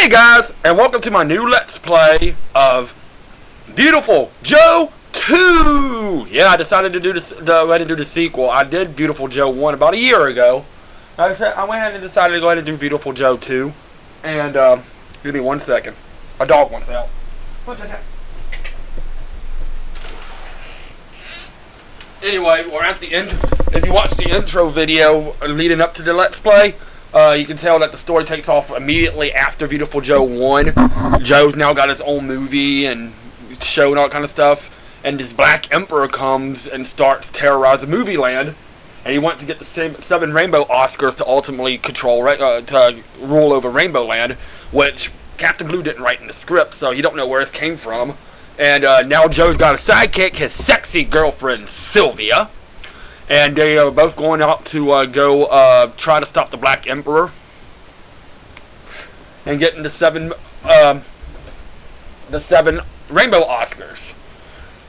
Hey guys, and welcome to my new Let's Play of Viewtiful Joe 2! Yeah, I decided to do the sequel. I did Viewtiful Joe 1 about a year ago. I went ahead and decided to go ahead and do Viewtiful Joe 2. And, give me 1 second. A dog wants out. Anyway, we're at the end. If you watch the intro video leading up to the Let's Play, you can tell that the story takes off immediately after Viewtiful Joe 1. Joe's now got his own movie and show and all that kind of stuff. And this Black Emperor comes and starts terrorizing movie land. And he wants to get the 7 Rainbow Oscars to ultimately to rule over Rainbow Land, which Captain Blue didn't write in the script, so you don't know where this came from. And now Joe's got a sidekick, his sexy girlfriend, Sylvia. And they are both going out to try to stop the Black Emperor and getting the 7 Rainbow Oscars.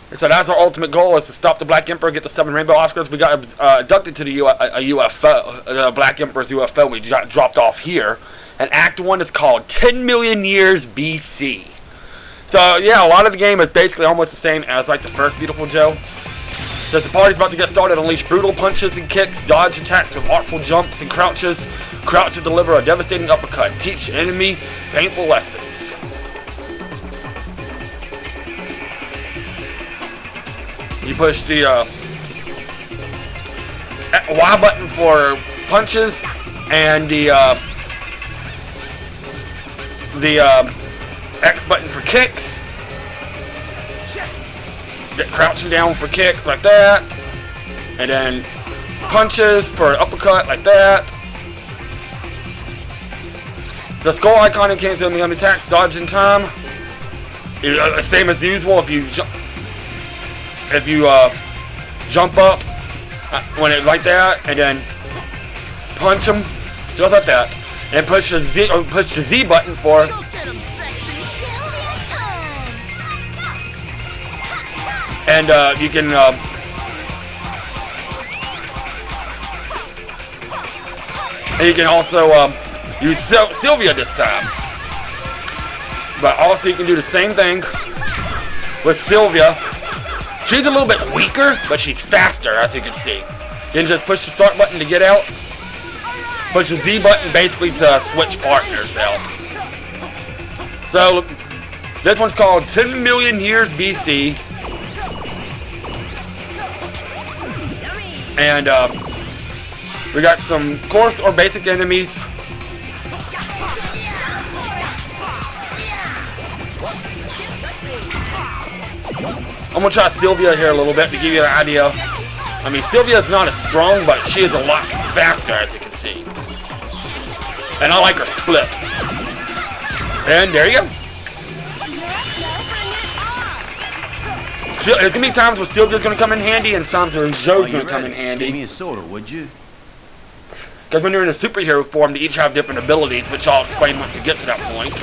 And so that's our ultimate goal, is to stop the Black Emperor, get the 7 Rainbow Oscars. We got abducted to a UFO, the Black Emperor's UFO. We got dropped off here. And Act 1 is called 10 Million Years BC. So yeah, a lot of the game is basically almost the same as like the first Viewtiful Joe. As the party's about to get started, unleash brutal punches and kicks, dodge attacks with artful jumps and crouches. Crouch to deliver a devastating uppercut. Teach enemy painful lessons. You push the Y button for punches and the X button for kicks. Get crouching down for kicks like that, and then punches for an uppercut like that. The skull icon indicates the enemy attacks, dodge in time. Same as usual. If you jump up when it's like that, and then punch them just like that, and push the Z button for. And you can also use Sylvia this time. But also you can do the same thing with Sylvia. She's a little bit weaker, but she's faster, as you can see. You can just push the start button to get out. Push the Z button basically to switch partners out. So this one's called 10 Million Years BC. And we got some coarse or basic enemies. I'm gonna try Sylvia here a little bit to give you an idea. I mean, Sylvia's not as strong, but she is a lot faster, as you can see. And I like her split. And there you go. There's gonna be times where Sylvia's gonna come in handy, and times where Joe's gonna come in handy. Give me a soda, would you? Because when you're in a superhero form, they each have different abilities, which I'll explain once we get to that point.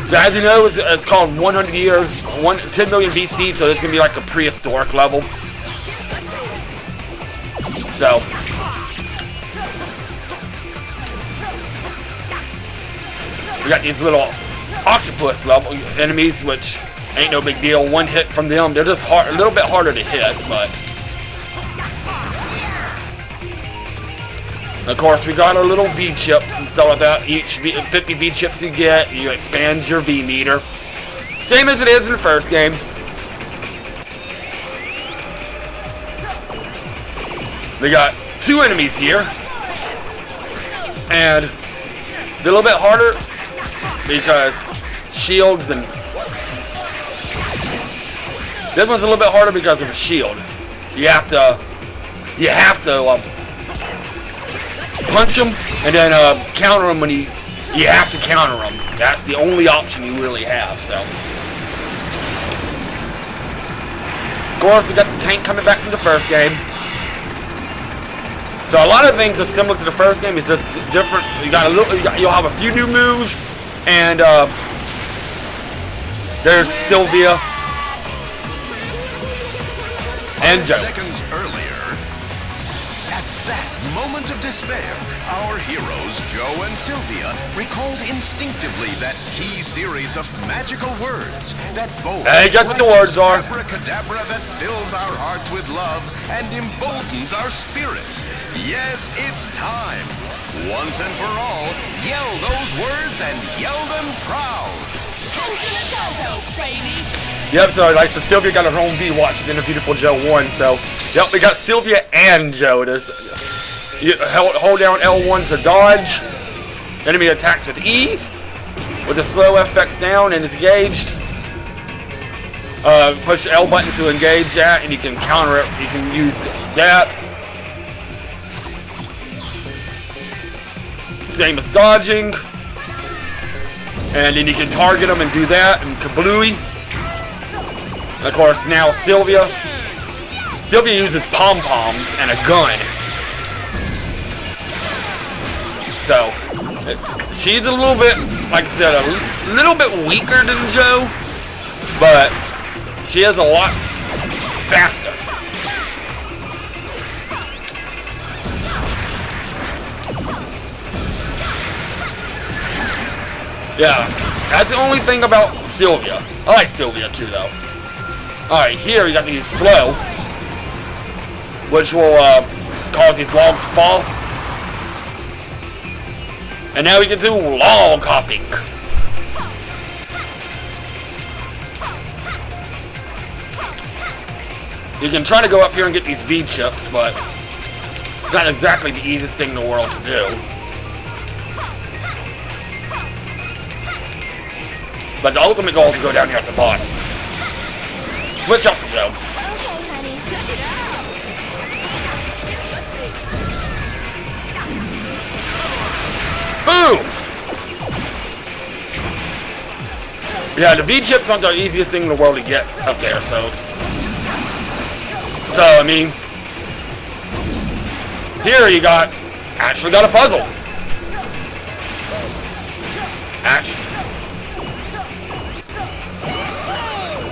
So as you know, it's called 100 years, 10 million BC, so it's gonna be like a prehistoric level. So we got these little octopus level enemies, which ain't no big deal. One hit from them, they're just a little bit harder to hit, but of course we got our little V chips and stuff like that. Each 50 V chips you get, you expand your V meter, same as it is in the first game. We got 2 enemies here, and they're a little bit harder because shields and. This one's a little bit harder because of a shield. You have to punch them and then counter them when you have to counter them. That's the only option you really have. So, of course, we got the tank coming back from the first game. So a lot of things are similar to the first game. It's just different. You'll have a few new moves, and there's Sylvia. And Joe. Seconds earlier, at that moment of despair, our heroes, Joe and Sylvia, recalled instinctively that key series of magical words that both guess what the words are? abracadabra that fills our hearts with love and emboldens our spirits. Yes, it's time. Once and for all, yell those words and yell them proud. Yep, so like so Sylvia got her own V watch in the Viewtiful Joe 1, so yep, we got Sylvia and Joe. You hold down L1 to dodge. Enemy attacks with ease. With the slow FX down and engaged. Push L button to engage that, and you can counter it. You can use that. Same as dodging. And then you can target them and do that, and kablooey. And of course, now Sylvia uses pom-poms and a gun. So, she's a little bit, like I said, a little bit weaker than Joe, but she is a lot faster. Yeah, that's the only thing about Sylvia. I like Sylvia too, though. Alright, here you got to use slow, which will cause these logs to fall. And now we can do log hopping. You can try to go up here and get these V chips, but it's not exactly the easiest thing in the world to do. But the ultimate goal is to go down here at the bottom. Switch up to Joe. Okay, honey, check it out. Boom! Yeah, the V-chips aren't the easiest thing in the world to get up there, so I mean, here you actually got a puzzle.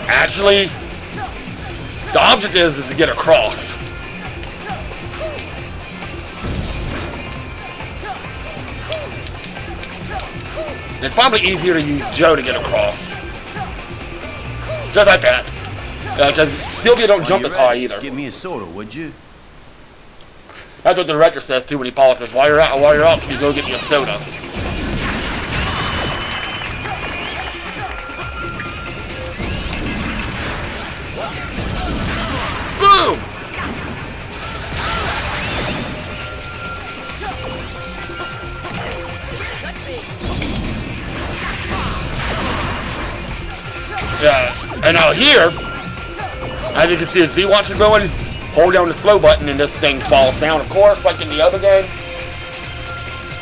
Actually, the object is to get across. It's probably easier to use Joe to get across. Just like that. Because Sylvia don't jump as high either. Give me a soda, would you? That's what the director says too when he pauses. While you're out, can you go get me a soda? Boom! Yeah, and now here, as you can see, as V-Watch is going, hold down the slow button and this thing falls down, of course, like in the other game.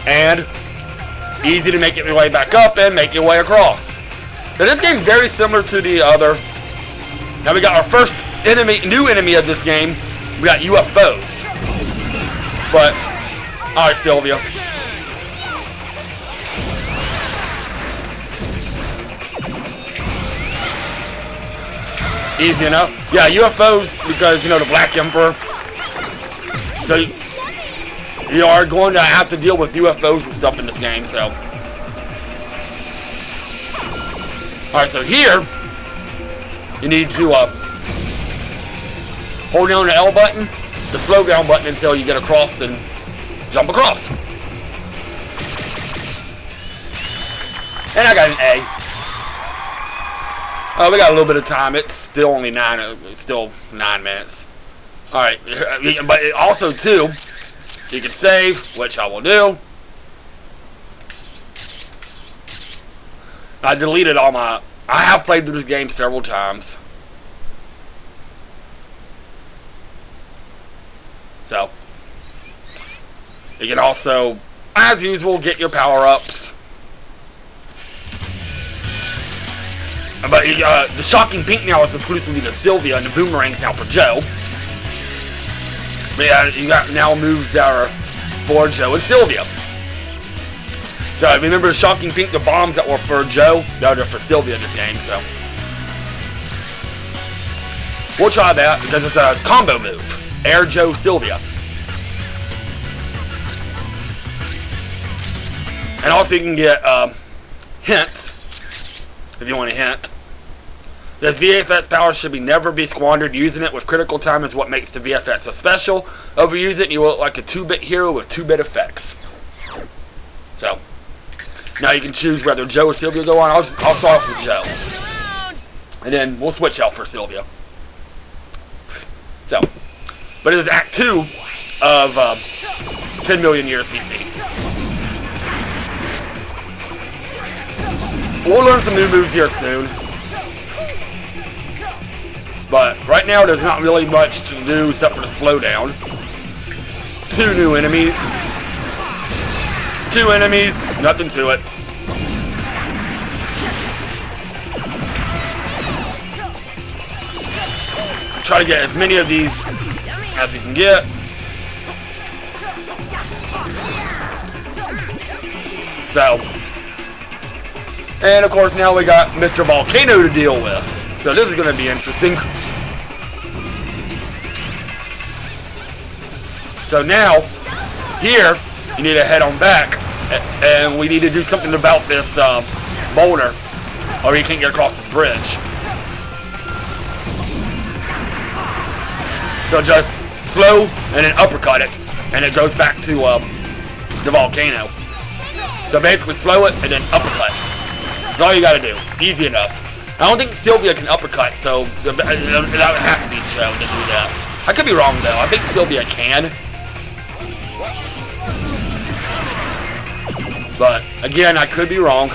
And easy to make your way back up and make your way across. Now this game's very similar to the other. Now we got our first new enemy of this game. We got UFOs. But, alright, Sylvia. Easy enough. Yeah, UFOs, because, you know, the Black Emperor. So, you are going to have to deal with UFOs and stuff in this game, so. Alright, so here, you need to hold down the L button, the slow down button until you get across and jump across. And I got an A. We got a little bit of time. It's still only 9 minutes. Alright, but also too, you can save, which I will do. I deleted all my... I have played through this game several times. So, you can also, as usual, get your power-ups. But the Shocking Pink now is exclusively to Sylvia, and the Boomerang's now for Joe. But yeah, you got now moves that are for Joe and Sylvia. So remember the Shocking Pink, the bombs that were for Joe, they're for Sylvia in this game, so. We'll try that because it's a combo move. Air Joe Sylvia. And also you can get hints, if you want a hint. This VFX power should never be squandered. Using it with critical time is what makes the VFX so special. Overuse it and you will look like a 2-bit hero with 2-bit effects. So, now you can choose whether Joe or Sylvia go on. I'll start off with Joe. And then we'll switch out for Sylvia. So, but it is Act 2 of 10 million years BC. We'll learn some new moves here soon. But right now there's not really much to do except for the slowdown. 2 new enemies. 2 enemies, nothing to it. Try to get as many of these as you can get. So, and of course now we got Mr. Volcano to deal with. So this is going to be interesting. So now, here, you need to head on back, and we need to do something about this boulder, or you can't get across this bridge. So just slow and then uppercut it, and it goes back to the volcano. So basically slow it and then uppercut. That's all you gotta do. Easy enough. I don't think Sylvia can uppercut, so that has to be Joe to do that. I could be wrong though. I think Sylvia can. But again, I could be wrong.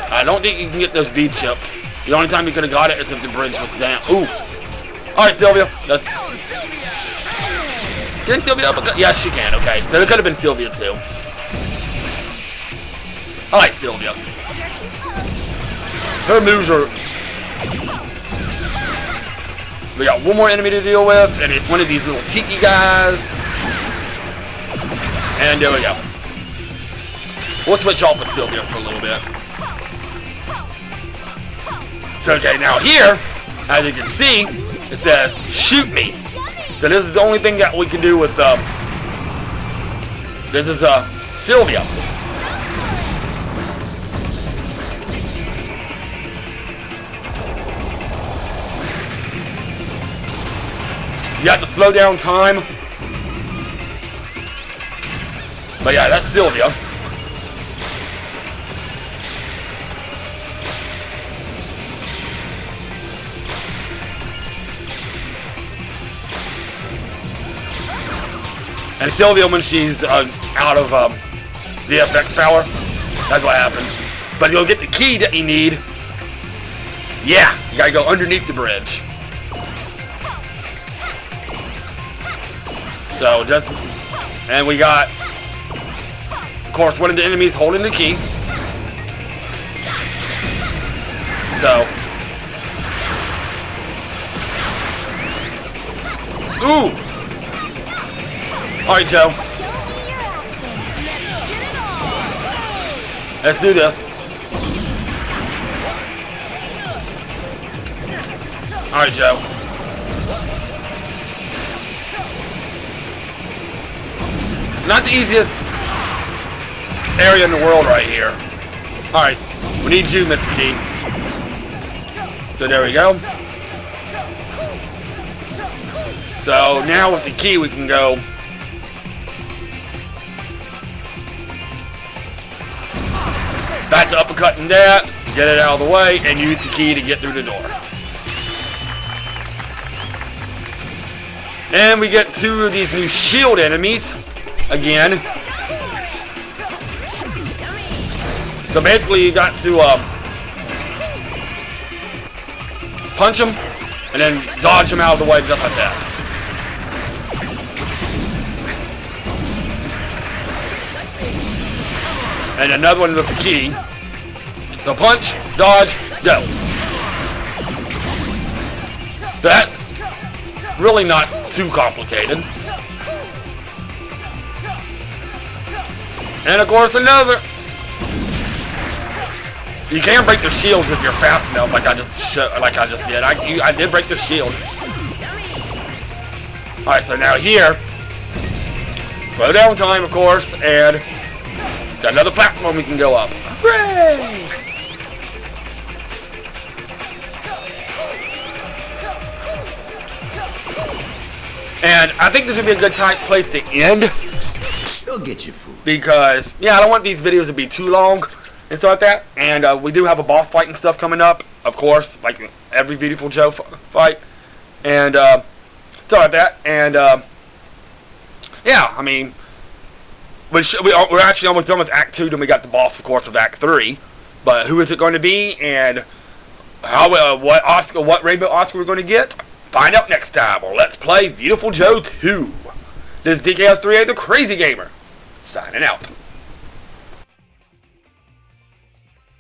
I don't think you can get those V chips. The only time you could have got it is if the bridge was down. Ooh. Alright, Sylvia. Can Sylvia uppercut? Yes, she can. Okay. So it could have been Sylvia too. Alright, Sylvia. Her moves are... We got one more enemy to deal with, and it's one of these little tiki guys. And there we go. We'll switch off with Sylvia for a little bit. So, okay, now here, as you can see, it says, shoot me. So this is the only thing that we can do with, this is, Sylvia. You have to slow down time. But yeah, that's Sylvia. And Sylvia, when she's out of VFX power, that's what happens. But you'll get the key that you need. Yeah, you gotta go underneath the bridge. So just, and we got, of course, one of the enemies holding the key. So, ooh. All right, Joe. Let's do this. All right, Joe. Not the easiest area in the world right here. Alright, we need you, Mr. Key. So there we go. So now with the key we can go back to uppercutting that, get it out of the way, and use the key to get through the door. And we get 2 of these new shield enemies. Again. So basically you got to punch them and then dodge them out of the way just like that. And another one with the key. So punch, dodge, go. That's really not too complicated. And of course another. You can break their shields if you're fast enough, like I just did. I did break their shield. Alright, so now here, slow down time, of course, and got another platform we can go up. Hooray! And I think this would be a good place to end. Go get your food. Because, yeah, I don't want these videos to be too long and stuff like that. And we do have a boss fight and stuff coming up, of course, like every Viewtiful Joe fight. And stuff like that. And, yeah, I mean, we're actually almost done with Act 2, then we got the boss, of course, of Act 3. But who is it going to be, and what Rainbow Oscar we're going to get? Find out next time on Let's Play Viewtiful Joe 2. This is DKS3A, the Crazy Gamer, signing out.